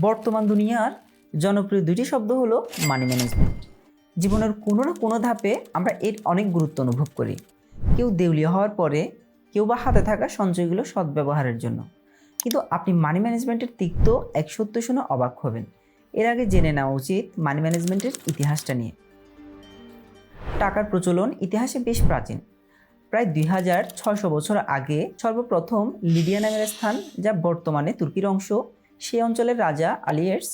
বর্তমান দুনিয়ার জনপ্রিয় দুটি শব্দ হলো মানি ম্যানেজমেন্ট। জীবনের কোনো না কোনো ধাপে আমরা এর অনেক গুরুত্ব অনুভব করি। কেউ দেউলিয়া হওয়ার পরে, কেউ বা হাতে থাকা সঞ্চয়গুলো সদ্ব্যবহারের জন্য। কিন্তু আপনি মানি ম্যানেজমেন্টের তিক্ত এক সত্য শুনে অবাক হবেন। এর আগে জেনে নেওয়া উচিত মানি ম্যানেজমেন্টের ইতিহাসটা নিয়ে। টাকার প্রচলন ইতিহাসে বেশ প্রাচীন। প্রায় 2600 বছর আগে সর্বপ্রথম লিডিয়া নামের স্থান, যা বর্তমানে তুর্কির অংশ, সেই অঞ্চলের রাজা আলিয়ের্স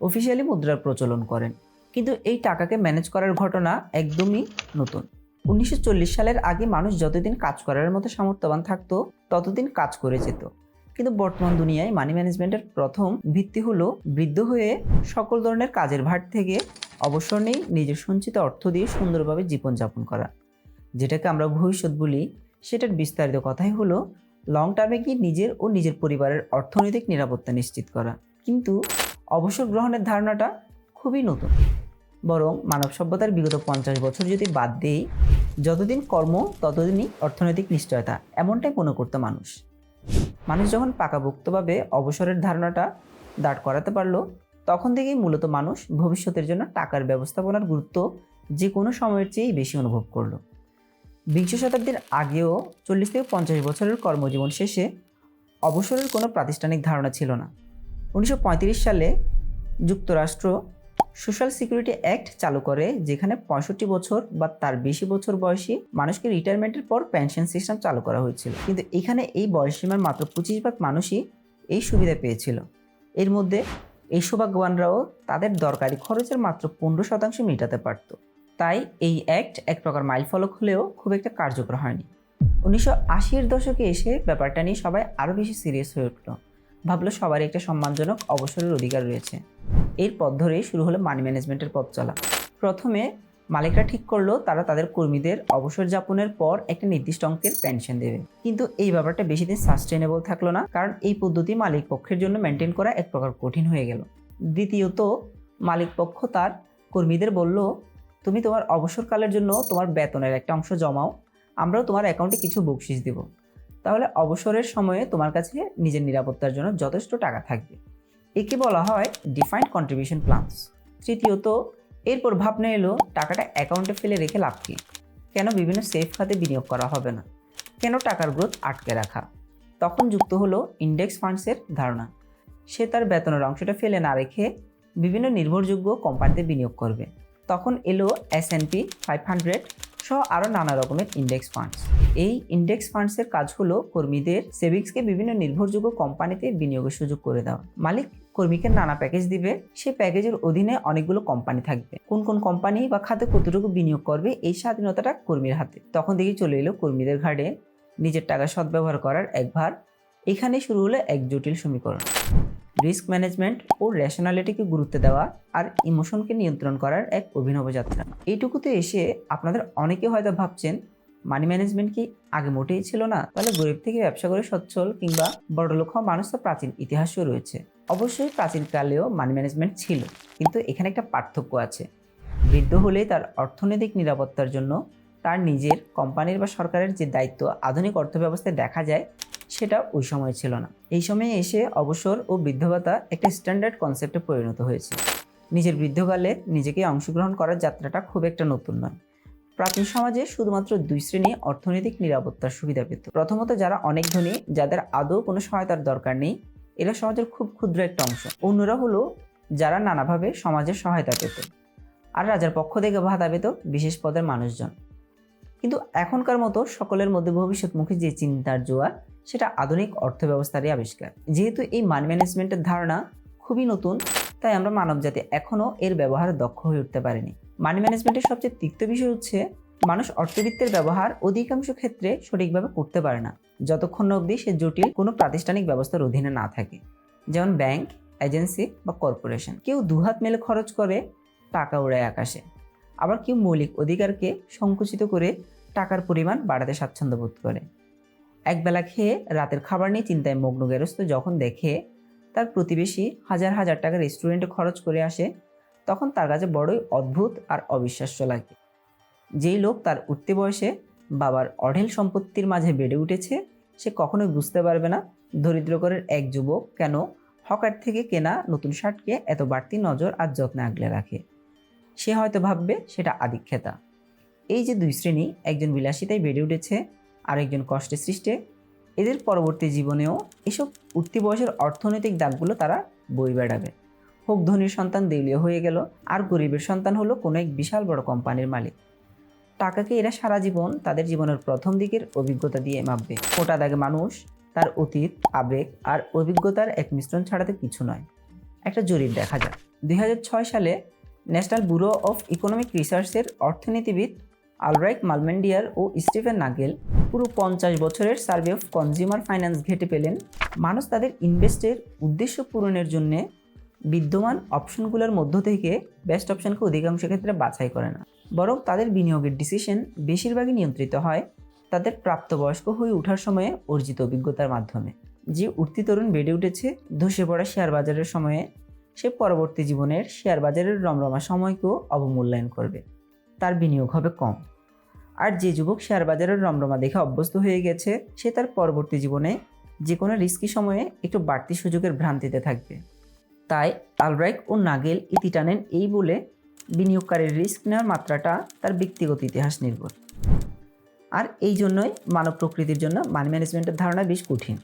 অফিসিয়ালি মুদ্রার প্রচলন করেন। কিন্তু এই টাকাকে ম্যানেজ করার ঘটনা একদমই নতুন। 1940 সালের আগে মানুষ যতদিন কাজ করার মতো সামর্থ্যবান থাকতো ততদিন কাজ করে যেত। কিন্তু বর্তমান দুনিয়ায় মানি ম্যানেজমেন্টের প্রথম ভিত্তি হলো বৃদ্ধ হয়ে সকল ধরনের কাজের ভার থেকে অবসর নেই নিজের সঞ্চিত অর্থ দিয়ে সুন্দরভাবে জীবনযাপন করা, যেটাকে আমরা ভবিষ্যৎ বলি। সেটার বিস্তারিত কথাই হলো লং টার্মে কি নিজের ও নিজের পরিবারের অর্থনৈতিক নিরাপত্তা নিশ্চিত করা। কিন্তু অবসর গ্রহণের ধারণাটা খুবই নতুন। বরং মানব সভ্যতার বিগত 50 বছর যদি বাদ দেই, যতদিন কর্ম ততদিনই অর্থনৈতিক নিশ্চয়তা, এমনটাই মনে করতো মানুষ। মানুষ যখন পাকাপোক্তভাবে অবসরের ধারণাটা দাঁড় করাতে পারলো, তখন থেকেই মূলত মানুষ ভবিষ্যতের জন্য টাকার ব্যবস্থাপনার গুরুত্ব যে কোনো সময়ের চেয়েই বেশি অনুভব করলো। বিংশ শতাব্দীর আগেও 40 থেকে 50 বছরের কর্মজীবন শেষে অবসরের কোনো প্রাতিষ্ঠানিক ধারণা ছিল না। 1935 সালে যুক্তরাষ্ট্র সোশ্যাল সিকিউরিটি অ্যাক্ট চালু করে, যেখানে 65 বছর বা তার বেশি বছর বয়সী মানুষকে রিটায়ারমেন্টের পর পেনশন সিস্টেম চালু করা হয়েছিল। কিন্তু এখানে এই বয়সসীমার মাত্র 25% মানুষই এই সুবিধা পেয়েছিল। এর মধ্যে এই সৌভাগ্যবানরাও তাদের দরকারি খরচের মাত্র 15% মেটাতে পারত। তাই এই অ্যাক্ট এক প্রকার মাইলফলক হলেও খুব একটা কার্যকর হয়নি। 1980-এর দশকে এসে ব্যাপারটা নিয়ে সবাই আরও বেশি সিরিয়াস হয়ে উঠল। ভাবলো সবারই একটা সম্মানজনক অবসরের অধিকার রয়েছে। এর পথ ধরেই শুরু হলো মানি ম্যানেজমেন্টের পথ চলা। প্রথমে মালিকরা ঠিক করলো তারা তাদের কর্মীদের অবসর যাপনের পর একটা নির্দিষ্ট অঙ্কের পেনশন দেবে। কিন্তু এই ব্যাপারটা বেশি দিন সাস্টেনেবল থাকলো না, কারণ এই পদ্ধতি মালিক পক্ষের জন্য মেনটেন করা এক প্রকার কঠিন হয়ে গেল। দ্বিতীয়ত, মালিক পক্ষ তার কর্মীদের বলল, তুমি তোমার অবসরকালের জন্য তোমার বেতনের একটা অংশ জমাও, আমরাও তোমার অ্যাকাউন্টে কিছু বকশিস দেব, তাহলে অবসরের সময়ে তোমার কাছে নিজের নিরাপত্তার জন্য যথেষ্ট টাকা থাকবে। একে বলা হয় ডিফাইন্ড কন্ট্রিবিউশন প্ল্যানস। তৃতীয়ত, এরপর ভাবনা এলো টাকাটা অ্যাকাউন্টে ফেলে রেখে লাভ কী? কেন বিভিন্ন সেফ খাতে বিনিয়োগ করা হবে না? কেন টাকার গ্রোথ আটকে রাখা? তখন যুক্ত হলো ইন্ডেক্স ফান্ডসের ধারণা। সে তার বেতনের অংশটা ফেলে না রেখে বিভিন্ন নির্ভরযোগ্য কোম্পানিতে বিনিয়োগ করবে। তখন এলো S&P 500 সহ আরও নানা রকমের ইন্ডেক্স ফান্ডস। এই ইন্ডেক্স ফান্ডসের কাজ হলো কর্মীদের সেভিংসকে বিভিন্ন নির্ভরযোগ্য কোম্পানিতে বিনিয়োগের সুযোগ করে দেওয়া। মালিক কর্মীকে নানা প্যাকেজ দিবে, সেই প্যাকেজের অধীনে অনেকগুলো কোম্পানি থাকবে। কোন কোন কোম্পানি বা খাতে কতটুকু বিনিয়োগ করবে, এই স্বাধীনতাটা কর্মীর হাতে। তখন থেকেই চলে এলো কর্মীদের ঘাড়ে নিজের টাকা সদ্ব্যবহার করার এক ভার। এখানেই শুরু হলো এক জটিল সমীকরণ। রিস্ক ম্যানেজমেন্ট ও রেশনালিটিকে গুরুত্ব দেওয়া আর ইমোশনকে নিয়ন্ত্রণ করার এক অভিনব যাত্রা। এইটুকুতে এসে আপনাদের অনেকে হয়তো ভাবছেন, মানি ম্যানেজমেন্ট কি আগে মোটেই ছিল না? তাহলে গরিব থেকে ব্যবসা করে সচ্ছল কিংবা বড়লোক হওয়া মানুষ তো প্রাচীন ইতিহাসও রয়েছে। অবশ্যই প্রাচীনকালেও মানি ম্যানেজমেন্ট ছিল, কিন্তু এখানে একটা পার্থক্য আছে। বৃদ্ধ হলে তার অর্থনৈতিক নিরাপত্তার জন্য তার নিজের কোম্পানির বা সরকারের যে দায়িত্ব আধুনিক অর্থব্যবস্থায় দেখা যায়, সেটা ওই সময় ছিল না। এই সময়ে এসে অবসর ও বৃদ্ধ ভাতা একটা স্ট্যান্ডার্ড কনসেপ্টে পরিণত হয়েছে। নিজের বৃদ্ধকালে নিজেকে অংশগ্রহণ করার যাত্রাটা খুব একটা নতুন নয়। প্রাচীন সমাজে শুধুমাত্র দুই শ্রেণী অর্থনৈতিক নিরাপত্তার সুবিধা পেত। প্রথমত, যারা অনেক ধনী, যাদের আদৌ কোনো সহায়তার দরকার নেই, এরা সমাজের খুব ক্ষুদ্র একটা অংশ। অন্যরা হলো যারা নানাভাবে সমাজের সহায়তা পেত, আর রাজার পক্ষ থেকে ভাতা পেত বিশেষ পদের মানুষজন। কিন্তু এখনকার মতো সকলের মধ্যে ভবিষ্যৎমুখী যে চিন্তার জোয়ার, সেটা আধুনিক অর্থব্যবস্থারই আবিষ্কার। যেহেতু এই মানি ম্যানেজমেন্টের ধারণা খুবই নতুন, তাই আমরা মানবজাতি এখনও এর ব্যবহারে দক্ষ হয়ে উঠতে পারিনি। মানি ম্যানেজমেন্টের সবচেয়ে তিক্ত বিষয় হচ্ছে মানুষ অর্থবিত্তের ব্যবহার অধিকাংশ ক্ষেত্রে সঠিকভাবে করতে পারে না, যতক্ষণ না অবধি সে জটিল কোনো প্রাতিষ্ঠানিক ব্যবস্থার অধীনে না থাকে, যেমন ব্যাংক, এজেন্সি বা কর্পোরেশন। কেউ দুহাত মেলে খরচ করে টাকা উড়ায় আকাশে, আবার কেউ মৌলিক অধিকারকে সংকুচিত করে টাকার পরিমাণ বাড়াতে স্বাচ্ছন্দ্য বোধ করে। একবেলা খেয়ে রাতের খাবার নিয়ে চিন্তায় মগ্ন গেরস্ত যখন দেখে তার প্রতিবেশী হাজার হাজার টাকা রেস্টুরেন্টে খরচ করে আসে, তখন তার কাছে বড়ই অদ্ভুত আর অবিশ্বাস্য লাগে। যেই লোক তার উঠতি বয়সে বাবার অঢেল সম্পত্তির মাঝে বেড়ে উঠেছে, সে কখনোই বুঝতে পারবে না দরিদ্র ঘরের এক যুবক কেন হকার থেকে কেনা নতুন শার্টকে এত বাড়তি নজর আর যত্নে আগলে রাখে। সে হয়তো ভাববে সেটা আদিক্ষেতা। এই যে দুই শ্রেণী, একজন বিলাসিতায় বেড়ে উঠেছে আর একজন কষ্টে সৃষ্টে, এদের পরবর্তী জীবনেও এসব উঠতি বয়সের অর্থনৈতিক দাগগুলো তারা বয়ে বেড়াবে। হোক ধনীর সন্তান দেউলিয়া হয়ে গেল, আর গরিবের সন্তান হলো কোনো এক বিশাল বড় কোম্পানির মালিক। টাকাকে এরা সারা জীবন তাদের জীবনের প্রথম দিকের অভিজ্ঞতা দিয়ে মাপবে। মোটা দাগে মানুষ তার অতীত, আবেগ আর অভিজ্ঞতার এক মিশ্রণ ছাড়াতে কিছু নয়। একটা জরিপ দেখা যায় 2006 সালে ন্যাশনাল ব্যুরো অফ ইকোনমিক রিসার্চের অর্থনীতিবিদ আলরাইক মালমেন্ডিয়ার ও স্টিফেন নাগেল পুরো 50 বছরের সার্ভে অফ কনজিউমার ফাইন্যান্স ঘেঁটে পেলেন মানুষ তাদের ইনভেস্টের উদ্দেশ্য পূরণের জন্য বিদ্যমান অপশনগুলোর মধ্য থেকে বেস্ট অপশনকে অধিকাংশ ক্ষেত্রে বাছাই করে না, বরং তাদের বিনিয়োগের ডিসিশন বেশিরভাগই নিয়ন্ত্রিত হয় তাদের প্রাপ্তবয়স্ক হয়ে ওঠার সময়ে অর্জিত অভিজ্ঞতার মাধ্যমে। যে উঠতি তরুণ বেড়ে উঠেছে ধসে পড়া শেয়ার বাজারের সময়ে, সে পরবর্তী জীবনের শেয়ার বাজারের রমরমা সময়কেও অবমূল্যায়ন করবে, তার বিনিয়োগ হবে কম। আর যে যুবক শেয়ার বাজারের রমরমা দেখে অভ্যস্ত হয়ে গেছে, সে তার পরবর্তী জীবনে যে কোনো রিস্কি সময়ে একটু বাড়তি সুযোগের ভ্রান্তিতে থাকবে। তাই আলরাইক ও নাগেল ইতি টানেন এই বলে, বিনিয়োগকারীর রিস্ক নেওয়ার মাত্রাটা তার ব্যক্তিগত ইতিহাস নির্ভর। আর এই জন্যই মানব প্রকৃতির জন্য মানি ম্যানেজমেন্টের ধারণা বেশ কঠিন।